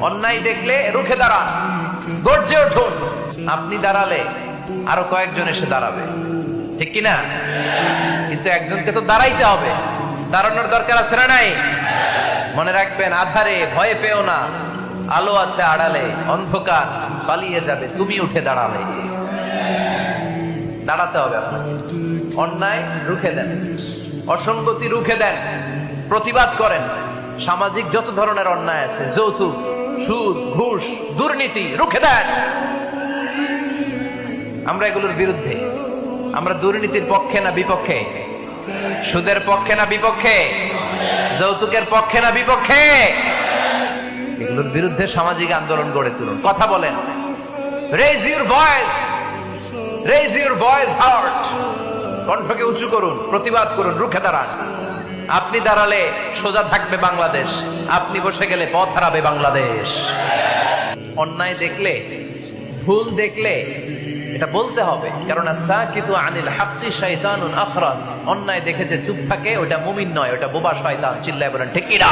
অন্যায় দেখলে রুখে দাঁড়ান, গর্জে উঠুন। আপনি দাঁড়ালে আরো কয়েকজন এসে দাঁড়াবে, ঠিক কিনা? কিন্তু একজনকে তো দাঁড়াইতে হবে, দাঁড়ানোর দরকার আছে না নাই? মনে রাখবেন, আধারে ভয় পেও না, আলো আছে আড়ালে, অন্ধকার পালিয়ে যাবে তুমি উঠে দাঁড়ালে। দাঁড়াতে হবে আপনার। অন্যায় রুখে দেন, অসঙ্গতি রুখে দেন, প্রতিবাদ করেন। সামাজিক যত ধরনের অন্যায় আছে, যৌতুক, সুদ, ঘুষ, দুর্নীতি, রুখে দেন। আমরা এগুলোর বিরুদ্ধে। আমরা দুর্নীতির পক্ষে না বিপক্ষে? সুদের পক্ষে না বিপক্ষে? যৌতুকের পক্ষে না বিপক্ষে? এগুলোর বিরুদ্ধে সামাজিক আন্দোলন গড়ে তুলুন, কথা বলেন। Raise your voice, raise your voice hard. কণ্ঠকে উঁচু করুন, প্রতিবাদ করুন, রুখে দাঁড়ান। আপনি দাঁড়ালে সোজা থাকবে বাংলাদেশ, আপনি বসে গেলে পথ হারাবে বাংলাদেশ। অন্যায় দেখলে, ভুল দেখলে এটা বলতে হবে, কারণ সাকিতু আনিল হাক্কি শাইতানুন আখরাস। অন্যায় দেখে যে চুপ থাকে ওটা মুমিন নয়, ওটা বোবা শয়তান। চিল্লায় বলেন ঠিক কিনা?